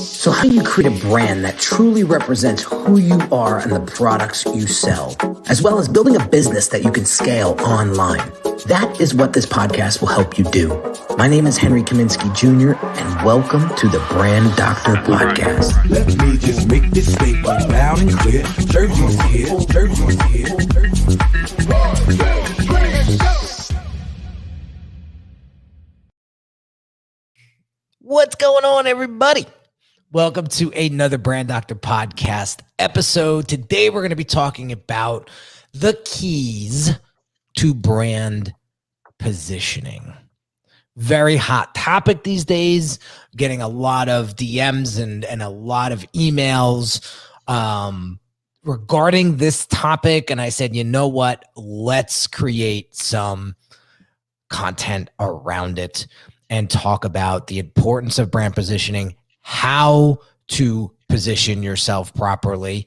So how do you create a brand that truly represents who you are and the products you sell, as well as building a business that you can scale online? That is what this podcast will help you do. My name is Henry Kaminski Jr., and welcome to the Brand Doctor Podcast. Let me just make this statement loud and clear. Jersey's here, Jersey's here. What's going on, everybody? Welcome to another Brand Doctor Podcast episode. Today, we're going to be talking about the keys to brand positioning. Very hot topic these days. Getting a lot of DMs and a lot of emails regarding this topic. And I said, you know what? Let's create some content around it and talk about the importance of brand positioning, how to position yourself properly,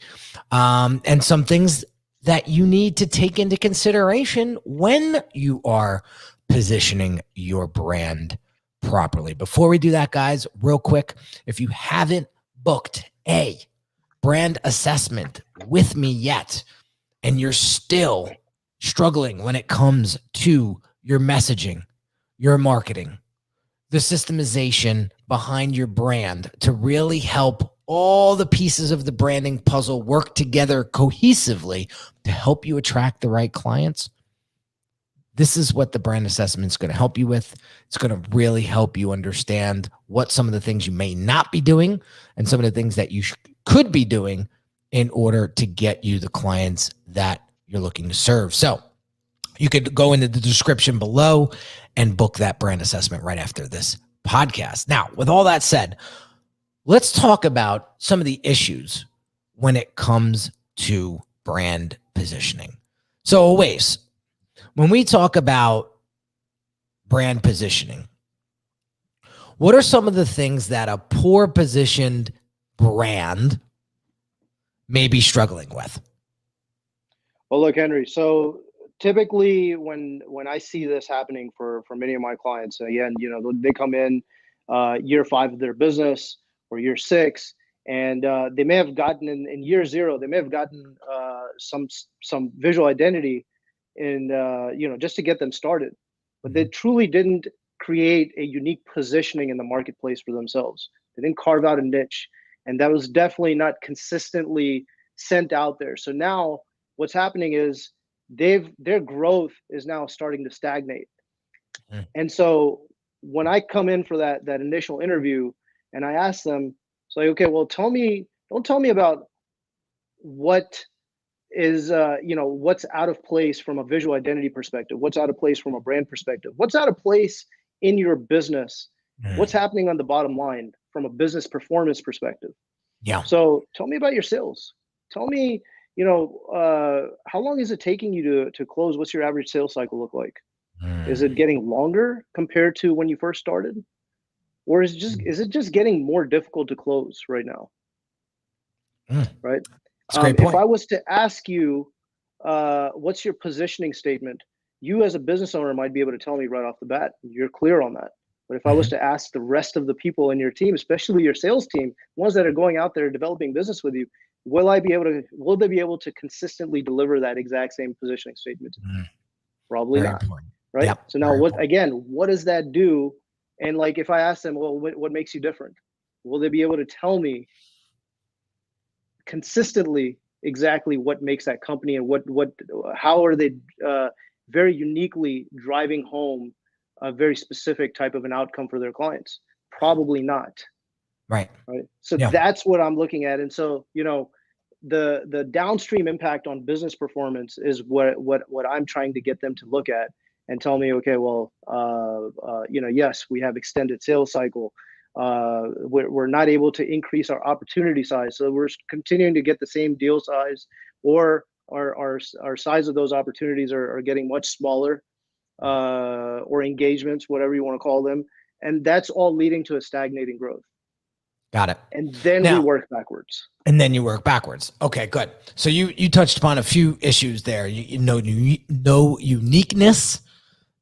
and some things that you need to take into consideration when you are positioning your brand properly. Before we do that, guys, real quick, if you haven't booked a brand assessment with me yet, and you're still struggling when it comes to your messaging, your marketing, the systemization behind your brand to really help all the pieces of the branding puzzle work together cohesively to help you attract the right clients, this is what the brand assessment is going to help you with. It's going to really help you understand what some of the things you may not be doing and some of the things that you could be doing in order to get you the clients that you're looking to serve. So you could go into the description below and book that brand assessment right after this podcast. Now, with all that said, let's talk about some of the issues when it comes to brand positioning. So, Awais, when we talk about brand positioning, what are some of the things that a poor positioned brand may be struggling with? Well, look, Henry, so typically when I see this happening for many of my clients, again, they come in year 5 of their business or year 6, and they may have gotten in year 0, they may have gotten some visual identity in just to get them started, but they truly didn't create a unique positioning in the marketplace for themselves. They didn't carve out a niche, and that was definitely not consistently sent out there. So now what's happening is their growth is now starting to stagnate. And so when I come in for that initial interview and I ask them, it's like, okay, well, don't tell me about what is, what's out of place from a visual identity perspective, what's out of place from a brand perspective, what's out of place in your business, what's happening on the bottom line from a business performance perspective. Yeah. So tell me about your sales. Tell me, how long is it taking you to close? What's your average sales cycle look like? Is it getting longer compared to when you first started? Or is it just getting more difficult to close right now? Right? That's a great point. If I was to ask you, what's your positioning statement? You as a business owner might be able to tell me right off the bat. You're clear on that. But if I was to ask the rest of the people in your team, especially your sales team, ones that are going out there developing business with you, will they be able to consistently deliver that exact same positioning statement? Probably not. Right. Yep. So now what does that do? And like, if I ask them, well, what makes you different? Will they be able to tell me consistently exactly what makes that company and how are they very uniquely driving home a very specific type of an outcome for their clients? Probably not. Right. So that's what I'm looking at. And so, the downstream impact on business performance is what I'm trying to get them to look at and tell me, okay, well, yes, we have extended sales cycle. We're not able to increase our opportunity size. So we're continuing to get the same deal size, or our size of those opportunities are getting much smaller, or engagements, whatever you want to call them. And that's all leading to a stagnating growth. Got it. And then we work backwards. And then you work backwards. Okay, good. So you touched upon a few issues there. No uniqueness,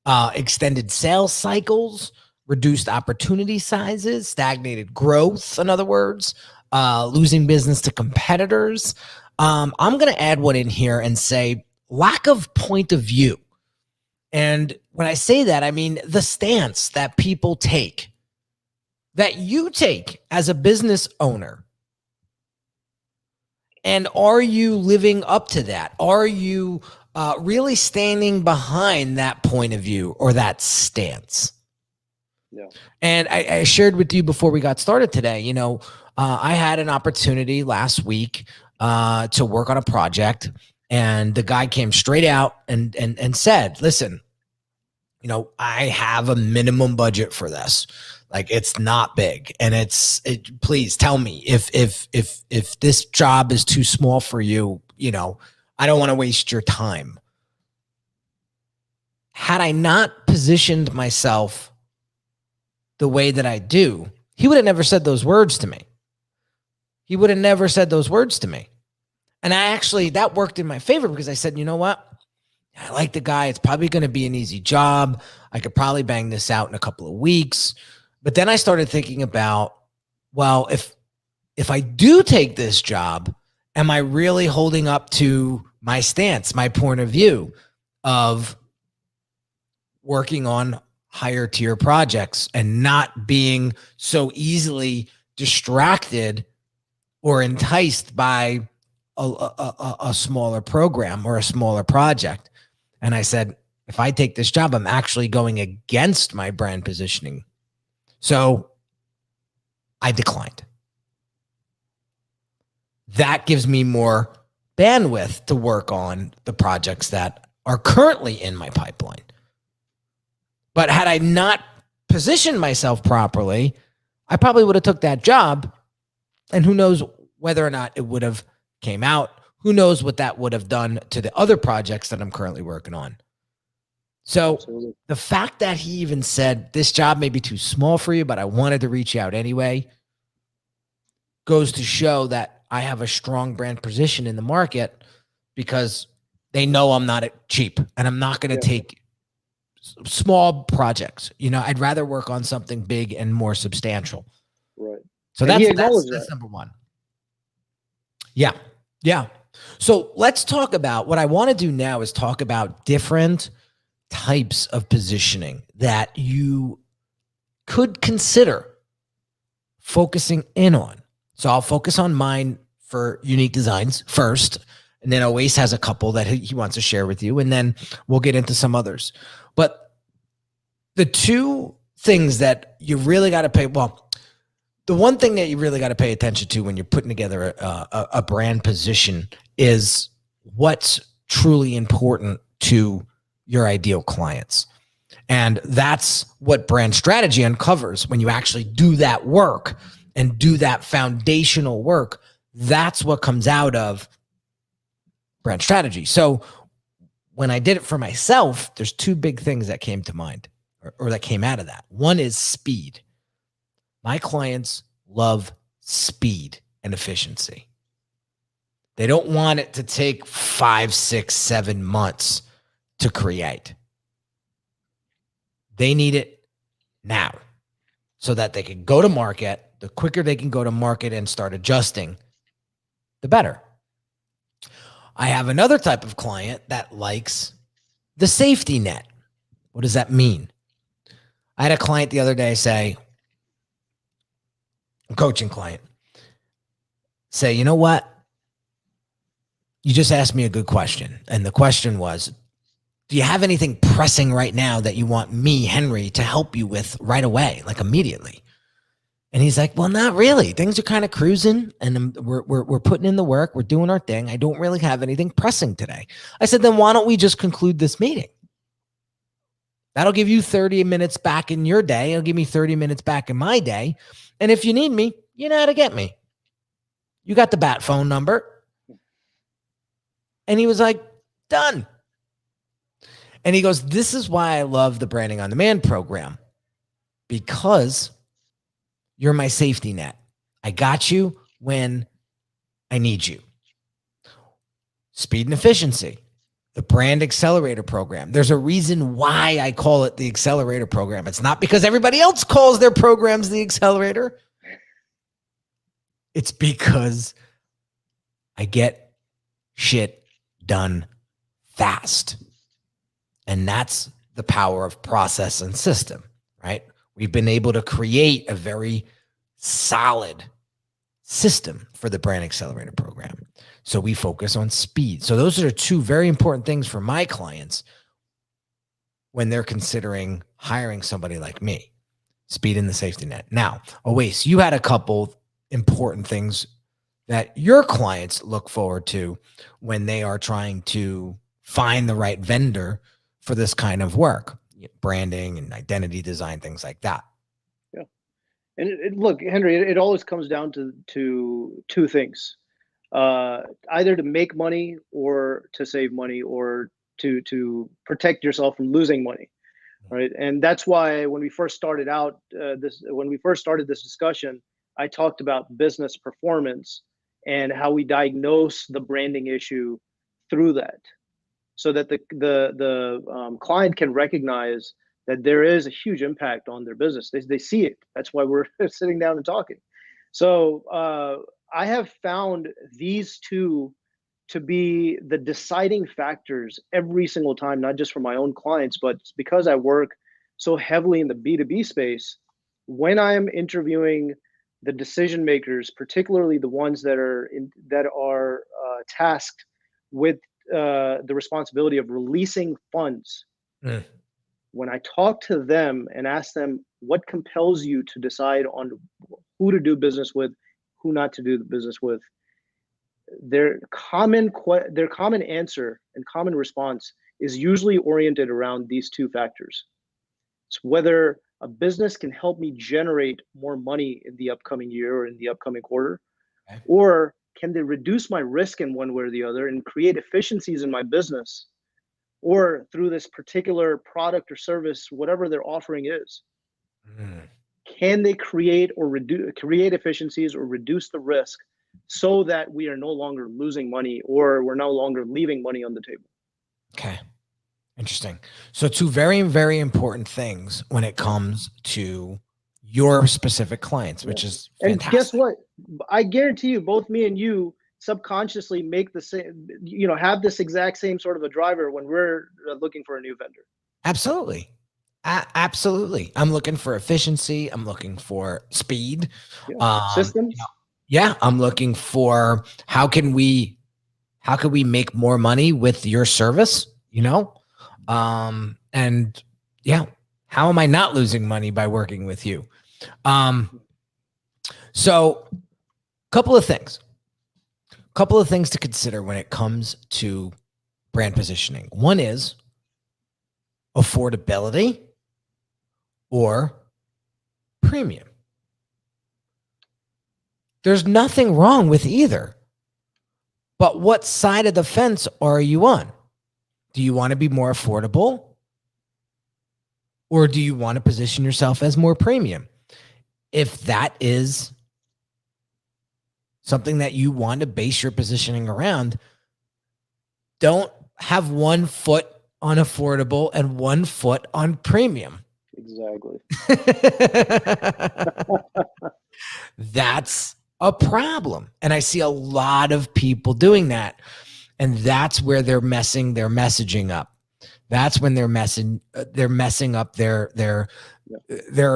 extended sales cycles, reduced opportunity sizes, stagnated growth, in other words, losing business to competitors. I'm going to add one in here and say lack of point of view. And when I say that, I mean the stance that people take, that you take as a business owner. And are you living up to that? Are you really standing behind that point of view or that stance? Yeah. And I shared with you before we got started today, I had an opportunity last week to work on a project, and the guy came straight out and said, listen, I have a minimum budget for this. Like, it's not big, and please tell me if this job is too small for you, I don't want to waste your time. Had I not positioned myself the way that I do, he would have never said those words to me. And that worked in my favor, because I said, you know what? I like the guy. It's probably going to be an easy job. I could probably bang this out in a couple of weeks. But then I started thinking about, well, if I do take this job, am I really holding up to my stance, my point of view of working on higher tier projects and not being so easily distracted or enticed by a smaller program or a smaller project? And I said, if I take this job, I'm actually going against my brand positioning. So I declined. That gives me more bandwidth to work on the projects that are currently in my pipeline. But had I not positioned myself properly, I probably would have took that job, and who knows whether or not it would have came out. Who knows what that would have done to the other projects that I'm currently working on. So Absolutely. The fact that he even said this job may be too small for you, but I wanted to reach out anyway, goes to show that I have a strong brand position in the market, because they know I'm not cheap, and I'm not going to take small projects. I'd rather work on something big and more substantial. Right. So that's number one. Yeah. So let's talk about what I want to do now is talk about different types of positioning that you could consider focusing in on. So I'll focus on mine for Unique Designz first, and then Oase has a couple that he wants to share with you, and then we'll get into some others. But the two things that you really got to the one thing that you really got to pay attention to when you're putting together a brand position is what's truly important to your ideal clients. And that's what brand strategy uncovers when you actually do that work and do that foundational work. That's what comes out of brand strategy. So when I did it for myself, there's two big things that came to mind or that came out of that. One is speed. My clients love speed and efficiency. They don't want it to take 5, 6, 7 months to create. They need it now so that they can go to market. The quicker they can go to market and start adjusting, the better. I have another type of client that likes the safety net. What does that mean? I had a client the other day say, a coaching client, say, you know what? You just asked me a good question. And the question was, do you have anything pressing right now that you want me, Henry, to help you with right away, like immediately? And he's like, well, not really. Things are kind of cruising, and we're putting in the work. We're doing our thing. I don't really have anything pressing today. I said, then why don't we just conclude this meeting? That'll give you 30 minutes back in your day. It'll give me 30 minutes back in my day. And if you need me, you know how to get me. You got the bat phone number. And he was like, done. And he goes, this is why I love the Branding on Demand program, because you're my safety net. I got you when I need you. Speed and efficiency. the Brand Accelerator Program. There's a reason why I call it the Accelerator Program. It's not because everybody else calls their programs the Accelerator. It's because I get shit done fast. And that's the power of process and system, right? We've been able to create a very solid system for the Brand Accelerator Program. So we focus on speed. So those are two very important things for my clients when they're considering hiring somebody like me. Speed and the safety net. Now, Awais, you had a couple important things that your clients look forward to when they are trying to find the right vendor for this kind of work, branding and identity design, things like that. Yeah. And look, Henry, it always comes down to two things. Either to make money or to save money or to protect yourself from losing money, right? And that's why when we first started out this discussion, I talked about business performance and how we diagnose the branding issue through that, so that the client can recognize that there is a huge impact on their business. They see it. That's why we're sitting down and talking. So I have found these two to be the deciding factors every single time, not just for my own clients, but because I work so heavily in the B2B space. When I'm interviewing the decision makers, particularly the ones that are tasked with the responsibility of releasing funds, when I talk to them and ask them what compels you to decide on who to do business with, who not to do the business with, their common answer and common response is usually oriented around these two factors. It's whether a business can help me generate more money in the upcoming year or in the upcoming quarter, okay, or can they reduce my risk in one way or the other and create efficiencies in my business, or through this particular product or service, whatever their offering is, can they create efficiencies or reduce the risk so that we are no longer losing money or we're no longer leaving money on the table. Okay. Interesting. So two very, very important things when it comes to your specific clients, which is fantastic. And guess what? I guarantee you, both me and you subconsciously make the same, have this exact same sort of a driver when we're looking for a new vendor. Absolutely. Absolutely. I'm looking for efficiency. I'm looking for speed. Systems. Yeah. I'm looking for how can we make more money with your service, and yeah, how am I not losing money by working with you? So couple of things to consider when it comes to brand positioning. One is affordability or premium. There's nothing wrong with either, but what side of the fence are you on? Do you want to be more affordable, or do you want to position yourself as more premium? If that is something that you want to base your positioning around, don't have one foot on affordable and one foot on premium. Exactly. That's a problem. And I see a lot of people doing that. And that's where they're messing their messaging up. That's when they're messing up they're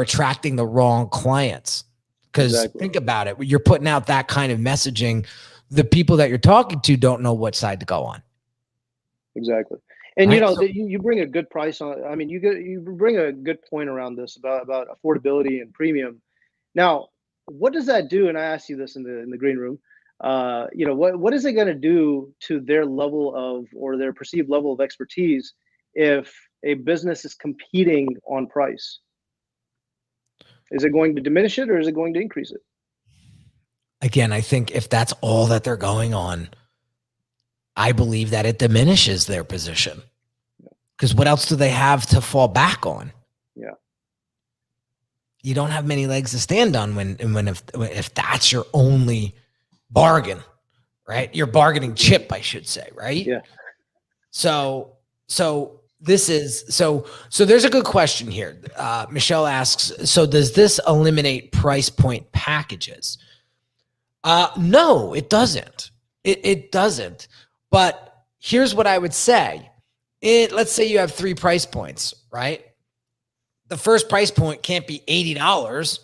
attracting the wrong clients. Because Think about it. You're putting out that kind of messaging. The people that you're talking to don't know what side to go on. Exactly. And you bring a good price on. I mean, you bring a good point around this about affordability and premium. Now, what does that do? And I asked you this in the green room. What is it going to do to their level of, or their perceived level of expertise if a business is competing on price? Is it going to diminish it or is it going to increase it? Again, I think if that's all that they're going on, I believe that it diminishes their position. Because what else do they have to fall back on? Yeah. You don't have many legs to stand on if that's your only bargain, right? Your bargaining chip, I should say, right? Yeah. So this is so there's a good question here. Michelle asks, so does this eliminate price point packages? No, it doesn't. It doesn't. But here's what I would say. Let's say you have 3 price points, right? The first price point can't be $80,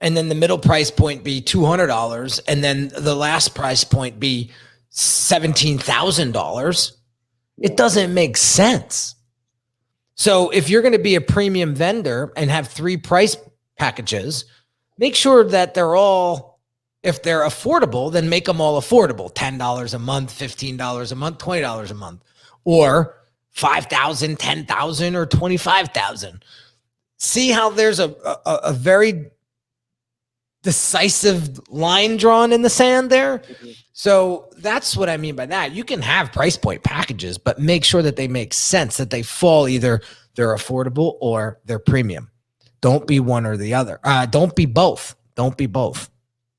and then the middle price point be $200, and then the last price point be $17,000. It doesn't make sense. So if you're going to be a premium vendor and have 3 price packages, make sure that they're all, if they're affordable, then make them all affordable. $10 a month, $15 a month, $20 a month, or $5,000, $10,000, or $25,000. See how there's a very decisive line drawn in the sand there? Mm-hmm. So that's what I mean by that. You can have price point packages, but make sure that they make sense, that they fall either they're affordable or they're premium. Don't be one or the other. Don't be both. Don't be both.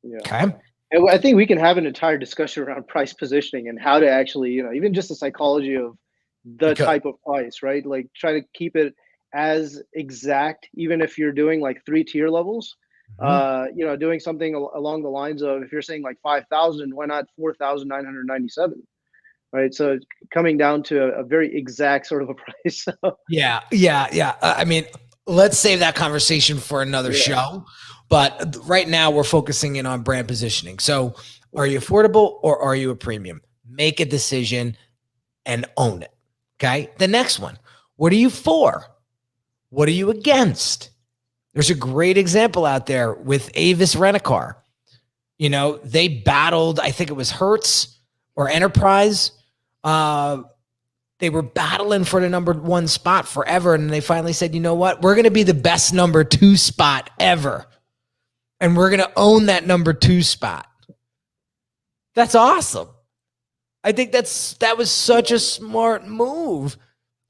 Yeah. Okay. And I think we can have an entire discussion around price positioning and how to actually, even just the psychology of the type of price, right? Like try to keep it as exact, even if you're doing like 3 tier levels. Doing something along the lines of, if you're saying like 5,000, why not 4,997? Right. So coming down to a very exact sort of a price. Yeah. I mean, let's save that conversation for another show. But right now we're focusing in on brand positioning. So are you affordable or are you a premium? Make a decision and own it. Okay. The next one, what are you for? What are you against? There's a great example out there with Avis Rent-A-Car. They battled, I think it was Hertz or Enterprise. They were battling for the number 1 spot forever. And they finally said, you know what? We're going to be the best number 2 spot ever. And we're going to own that number 2 spot. That's awesome. I think that was such a smart move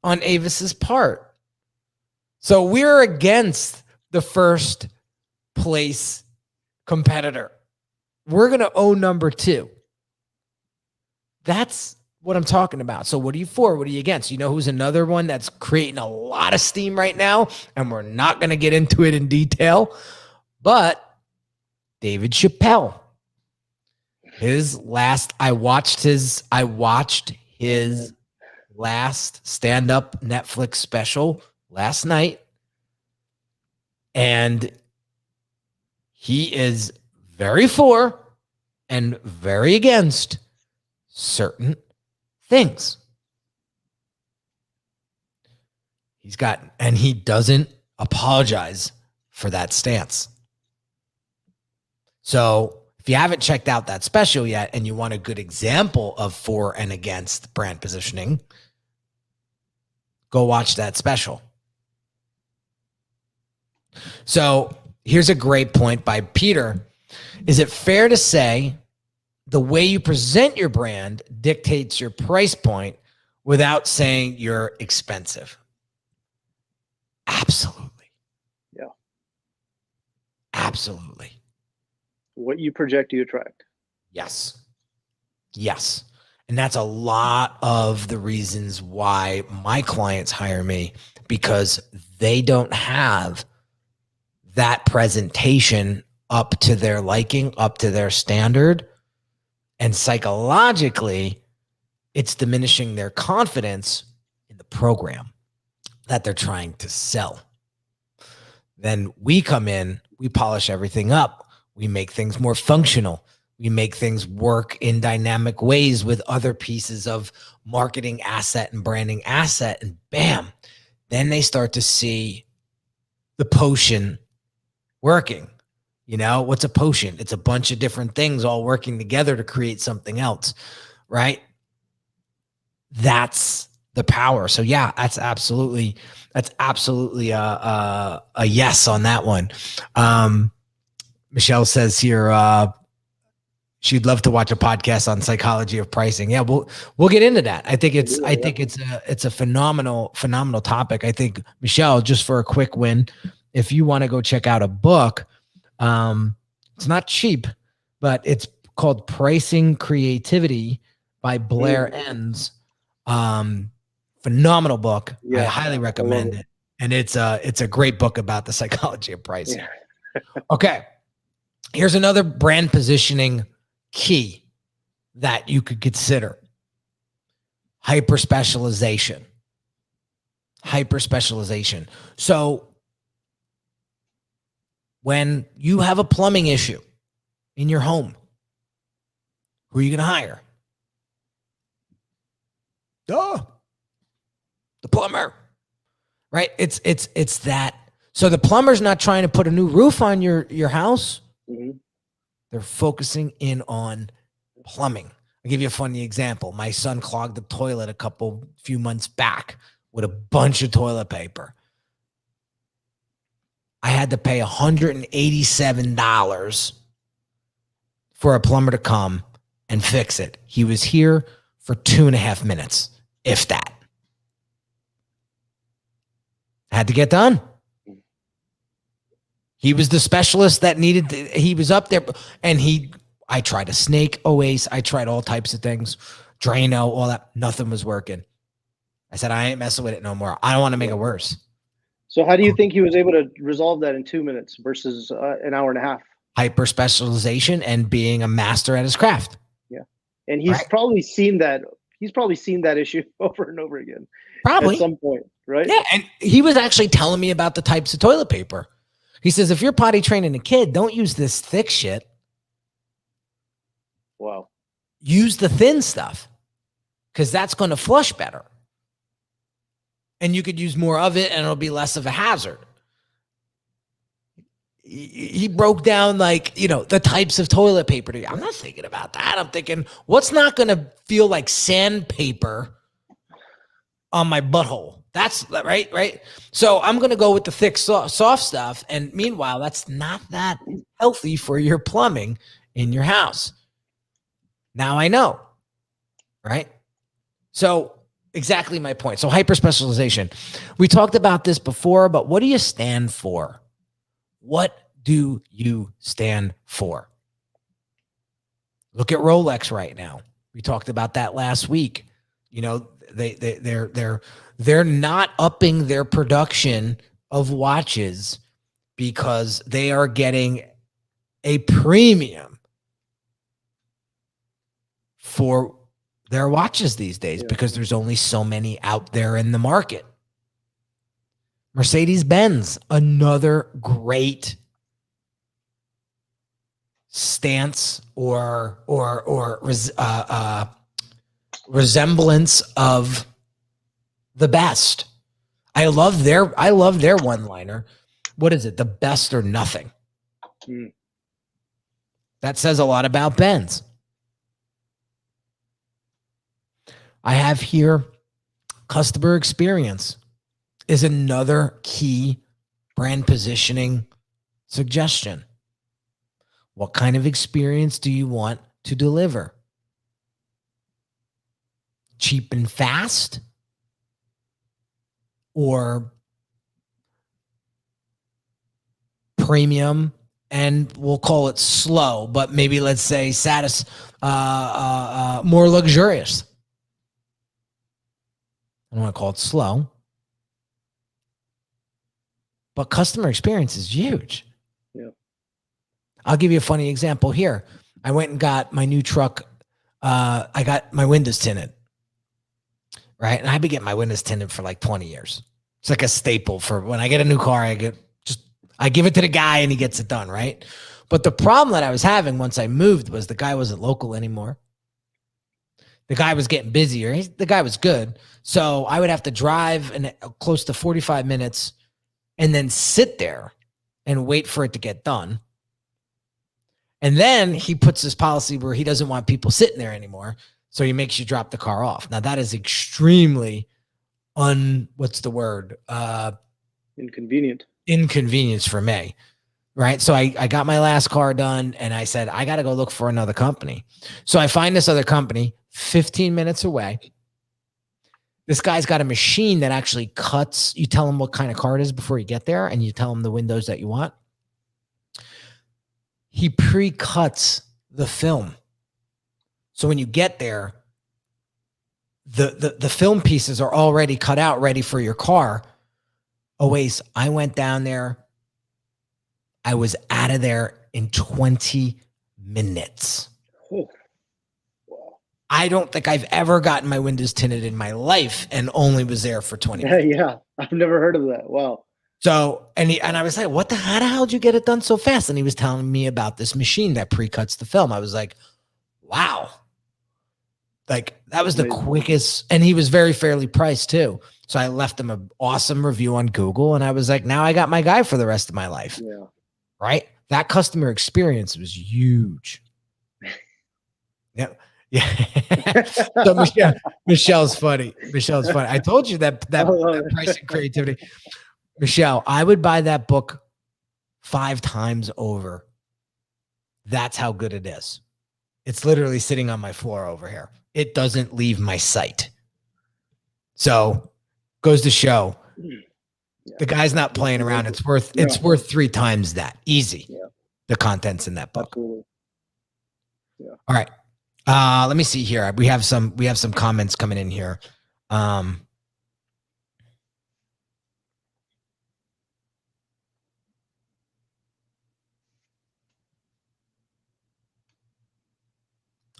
on Avis's part. So we're against the first place competitor. We're going to own number 2. That's what I'm talking about. So what are you for? What are you against? You know who's another one that's creating a lot of steam right now? And we're not going to get into it in detail, but David Chappelle. I watched his last stand-up Netflix special last night. And he is very for and very against certain things. And he doesn't apologize for that stance. So if you haven't checked out that special yet and you want a good example of for and against brand positioning, go watch that special. So here's a great point by Peter. Is it fair to say the way you present your brand dictates your price point without saying you're expensive? Absolutely. Yeah. Absolutely. What you project, you attract. Yes. And that's a lot of the reasons why my clients hire me, because they don't have that presentation up to their liking, up to their standard. And psychologically, it's diminishing their confidence in the program that they're trying to sell. Then we come in, we polish everything up. We make things more functional. We make things work in dynamic ways with other pieces of marketing asset and branding asset. And bam, then they start to see the potion working. What's a potion? It's a bunch of different things all working together to create something else, right? That's the power. So yeah, that's absolutely a yes on that one. Michelle says here, she'd love to watch a podcast on psychology of pricing. Yeah, we'll get into that. I think it's a phenomenal topic. I think, Michelle, just for a quick win, if you want to go check out a book, it's not cheap, but it's called Pricing Creativity by Blair Enns. Phenomenal book. I Yeah, highly I love recommend it. it. And it's a great book about the psychology of pricing. Yeah. Okay. Here's another brand positioning key that you could consider. Hyper specialization. So when you have a plumbing issue in your home, who are you going to hire? The plumber, right? It's that. So the plumber's not trying to put a new roof on your house. Mhm. They're focusing in on plumbing. I'll give you a funny example. My son clogged the toilet a few months back with a bunch of toilet paper. I had to pay $187 for a plumber to come and fix it. He was here for 2.5 minutes, if that. Had to get done. He was the specialist that he was up there, and I tried a snake OAS. I tried all types of things, Drano, all that. Nothing was working. I said, I ain't messing with it no more. I don't want to make it worse. So how do you think he was able to resolve that in 2 minutes versus an hour and a half? Hyper specialization and being a master at his craft. Yeah. And he's probably seen that. He's probably seen that issue over and over again. Probably. At some point, right? Yeah. And he was actually telling me about the types of toilet paper. He says, if you're potty training a kid, don't use this thick shit. Wow. Use the thin stuff because that's going to flush better. And you could use more of it and it'll be less of a hazard. He broke down the types of toilet paper. I'm not thinking about that. I'm thinking, what's not going to feel like sandpaper on my butthole? That's right. So I'm going to go with the thick, soft stuff. And meanwhile, that's not that healthy for your plumbing in your house. Now I know, right? So exactly my point. So hyper specialization. We talked about this before, but what do you stand for? What do you stand for? Look at Rolex right now. We talked about that last week. You know, they're not upping their production of watches because they are getting a premium for their watches these days because there's only so many out there in the market. Mercedes-Benz, another great stance or resemblance of the best. I love their one-liner. What is it? The best or nothing. That says a lot about Benz. I have here customer experience is another key brand positioning suggestion. What kind of experience do you want to deliver? Cheap and fast? Or premium and we'll call it slow, but maybe let's say more luxurious. I don't want to call it slow, but customer experience is huge. Yeah. I'll give you a funny example here. I went and got my new truck. I got my windows tinted, right? And I've been getting my windows tinted for like 20 years. It's like a staple for when I get a new car, I give it to the guy and he gets it done, right? But the problem that I was having once I moved was the guy wasn't local anymore. The guy was getting busier. The guy was good. So I would have to drive close to 45 minutes and then sit there and wait for it to get done. And then he puts this policy where he doesn't want people sitting there anymore. So he makes you drop the car off. Now that is extremely inconvenience for me. Right. So I got my last car done and I said, I got to go look for another company. So I find this other company 15 minutes away. This guy's got a machine that actually cuts. You tell him what kind of car it is before you get there and you tell him the windows that you want. He pre-cuts the film. So when you get there, the film pieces are already cut out, ready for your car. Always, I went down there. I was out of there in 20 minutes. Oh, wow. I don't think I've ever gotten my windows tinted in my life and only was there for 20 minutes. Yeah, I've never heard of that. Wow. So, and I was like, how the hell did you get it done so fast? And he was telling me about this machine that pre-cuts the film. I was like, wow. Like, that was the quickest, and he was very fairly priced too. So I left him an awesome review on Google, and I was like, now I got my guy for the rest of my life. Yeah. Right? That customer experience was huge. Yeah. Yeah. So Michelle's funny. I told you that pricing creativity. Michelle, I would buy that book 5 times over. That's how good it is. It's literally sitting on my floor over here. It doesn't leave my sight. So goes to show the guy's not playing around. It's worth 3 times that. Easy. Yeah. The contents in that book. Absolutely. Yeah. All right. Let me see here. We have some comments coming in here.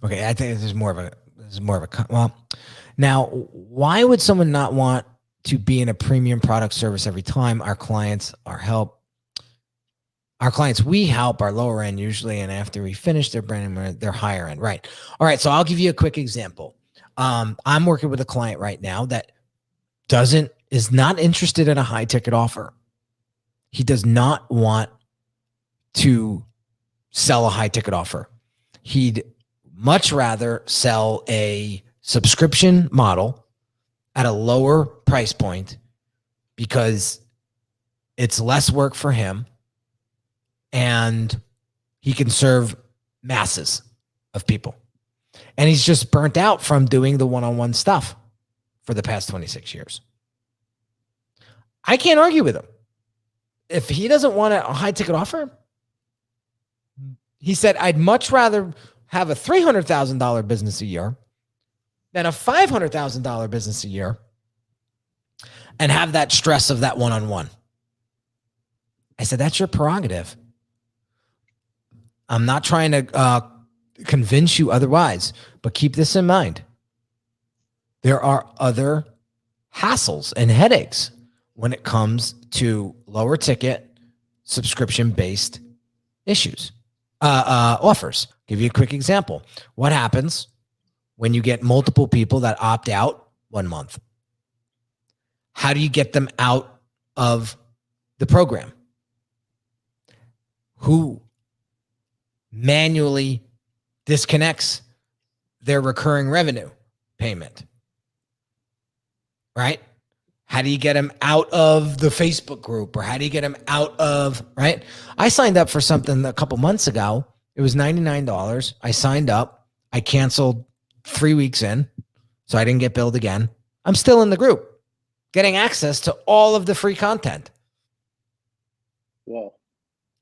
Okay, I think this is more of a well. Now, why would someone not want to be in a premium product service every time? Our clients we help are lower end usually, and after we finish their branding, they're higher end. Right. All right. So I'll give you a quick example. I'm working with a client right now that is not interested in a high ticket offer. He does not want to sell a high ticket offer. He'd much rather sell a subscription model at a lower price point because it's less work for him and he can serve masses of people. And he's just burnt out from doing the one-on-one stuff for the past 26 years. I can't argue with him. If he doesn't want a high ticket offer, he said, I'd much rather have a $300,000 business a year than a $500,000 business a year and have that stress of that one-on-one. I said, that's your prerogative. I'm not trying to convince you otherwise, but keep this in mind. There are other hassles and headaches when it comes to lower ticket subscription-based issues, offers. Give you a quick example. What happens when you get multiple people that opt out 1 month? How do you get them out of the program? Who manually disconnects their recurring revenue payment? Right? How do you get them out of the Facebook group, or how do you get them out of, right? I signed up for something a couple months ago. It was $99. I signed up. I canceled 3 weeks in, so I didn't get billed again. I'm still in the group, getting access to all of the free content. Wow.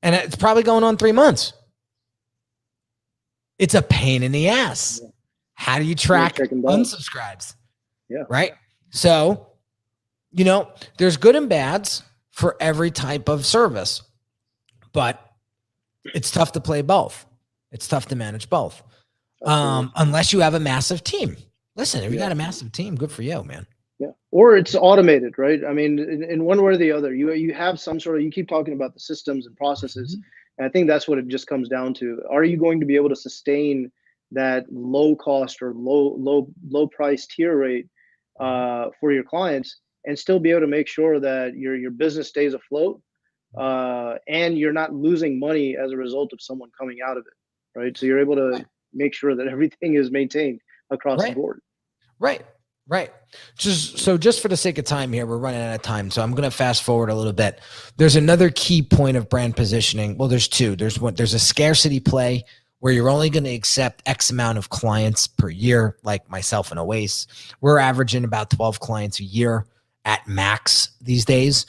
And it's probably going on 3 months. It's a pain in the ass. Yeah. How do you track unsubscribes? Yeah. Right? So, there's good and bads for every type of service, but it's tough to play both. It's tough to manage both. Unless you have a massive team. Listen, if you got a massive team, good for you, man. Yeah. Or it's automated, right? I mean, in one way or the other, you have some sort of, you keep talking about the systems and processes. Mm-hmm. And I think that's what it just comes down to. Are you going to be able to sustain that low cost or low price tier rate for your clients and still be able to make sure that your business stays afloat and you're not losing money as a result of someone coming out of it, right? So you're able to make sure that everything is maintained across the board. Right. Just for the sake of time here, we're running out of time. So I'm going to fast forward a little bit. There's another key point of brand positioning. Well, there's two. There's a scarcity play where you're only going to accept X amount of clients per year, like myself and Oase. We're averaging about 12 clients a year at max these days.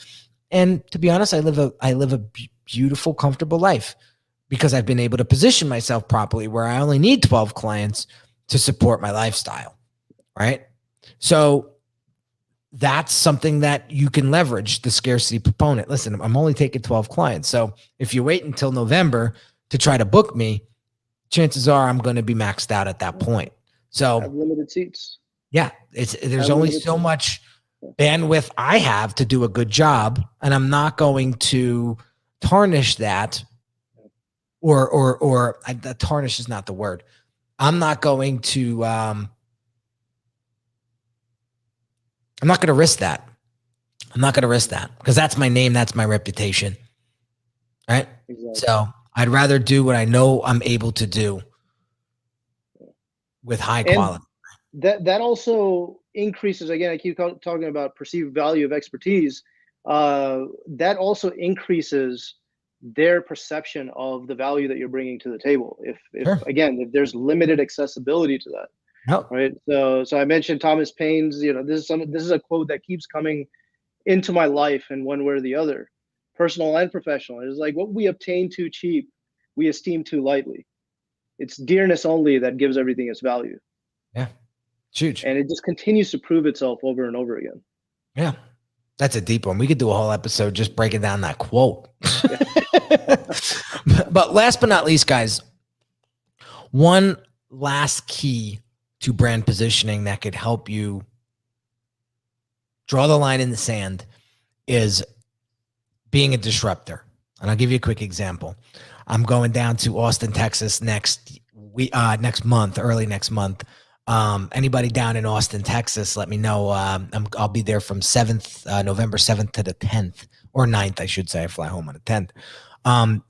And to be honest, I live a beautiful, comfortable life because I've been able to position myself properly where I only need 12 clients to support my lifestyle, right? So that's something that you can leverage, the scarcity proponent. Listen, I'm only taking 12 clients. So if you wait until November to try to book me, chances are I'm going to be maxed out at that point. So have limited seats. Yeah, there's only so much bandwidth I have to do a good job, and I'm not going to tarnish that, or tarnish is not the word. I'm not going to risk that. I'm not going to risk that because that's my name, that's my reputation, right? Exactly. So I'd rather do what I know I'm able to do with high quality. That also increases, again, I keep talking about perceived value of expertise. That also increases their perception of the value that you're bringing to the table. If sure. Again, if there's limited accessibility to that, right? So I mentioned Thomas Paine's. This is a quote that keeps coming into my life in one way or the other, personal and professional. It's like, what we obtain too cheap, we esteem too lightly. It's dearness only that gives everything its value. Yeah. Huge. And it just continues to prove itself over and over again. Yeah. That's a deep one. We could do a whole episode just breaking down that quote. But last but not least, guys, one last key to brand positioning that could help you draw the line in the sand is being a disruptor. And I'll give you a quick example. I'm going down to Austin, Texas next month, early next month. Anybody down in Austin, Texas, let me know. I'll be there from November 7th to the 10th, or 9th, I should say. I fly home on the 10th.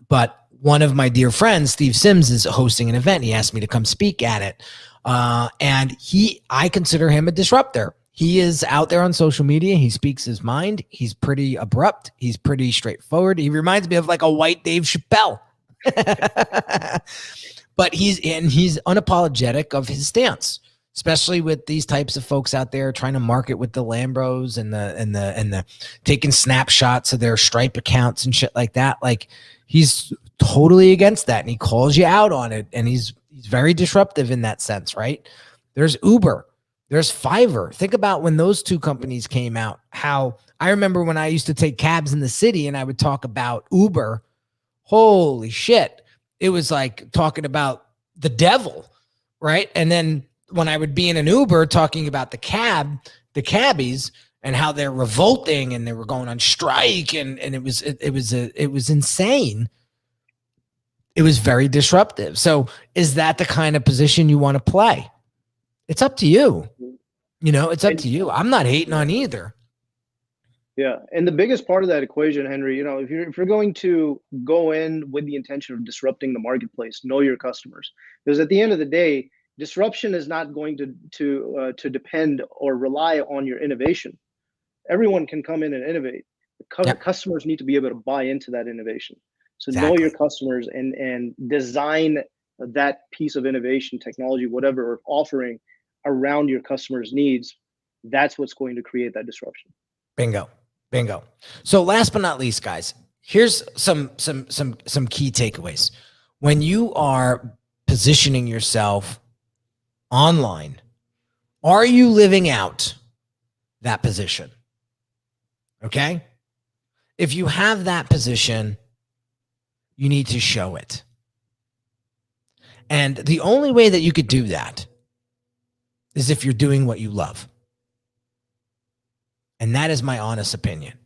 But one of my dear friends, Steve Sims, is hosting an event. He asked me to come speak at it. And I consider him a disruptor. He is out there on social media. He speaks his mind. He's pretty abrupt. He's pretty straightforward. He reminds me of like a white Dave Chappelle. But he's unapologetic of his stance, especially with these types of folks out there trying to market with the Lambros and the taking snapshots of their Stripe accounts and shit like that. Like, he's totally against that, and he calls you out on it, and he's very disruptive in that sense, right? There's Uber, there's Fiverr. Think about when those two companies came out. How I remember when I used to take cabs in the city and I would talk about Uber. Holy shit. It was like talking about the devil, right? And then when I would be in an Uber talking about the cabbies and how they're revolting and they were going on strike, and it was insane. It was very disruptive. So is that the kind of position you want to play? It's up to you. It's up to you. I'm not hating on either. Yeah. And the biggest part of that equation, Henry, if you're going to go in with the intention of disrupting the marketplace, know your customers. Because at the end of the day, disruption is not going to depend or rely on your innovation. Everyone can come in and innovate. Customers need to be able to buy into that innovation. So exactly. Know your customers and design that piece of innovation, technology, whatever, or offering around your customers' needs. That's what's going to create that disruption. Bingo. So last but not least, guys, here's some key takeaways. When you are positioning yourself online, are you living out that position? Okay. If you have that position, you need to show it. And the only way that you could do that is if you're doing what you love. And that is my honest opinion.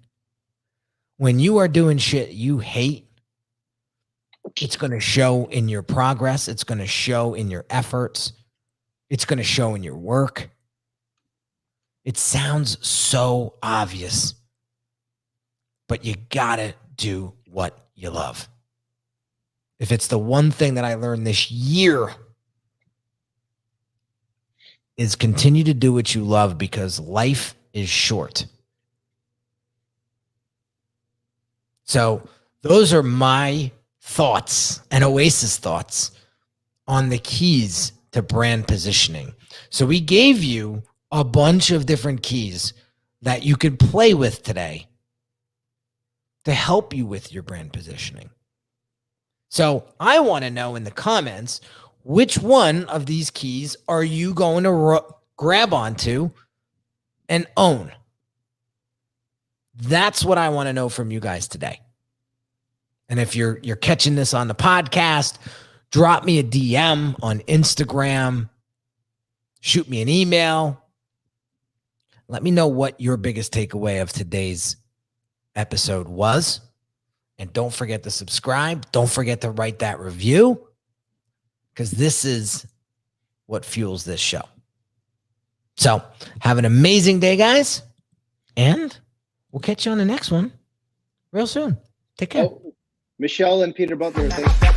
When you are doing shit you hate, it's going to show in your progress. It's going to show in your efforts. It's going to show in your work. It sounds so obvious, but you got to do what you love. If it's the one thing that I learned this year, is continue to do what you love, because life is short. So those are my thoughts and Oasis thoughts on the keys to brand positioning. So we gave you a bunch of different keys that you could play with today to help you with your brand positioning. So I want to know in the comments, which one of these keys are you going to grab onto and own. That's what I want to know from you guys today. And if you're catching this on the podcast, drop me a DM on Instagram, shoot me an email. Let me know what your biggest takeaway of today's episode was. And don't forget to subscribe. Don't forget to write that review, because this is what fuels this show. So have an amazing day, guys. And we'll catch you on the next one real soon. Take care. Michelle and Peter Butler, thanks.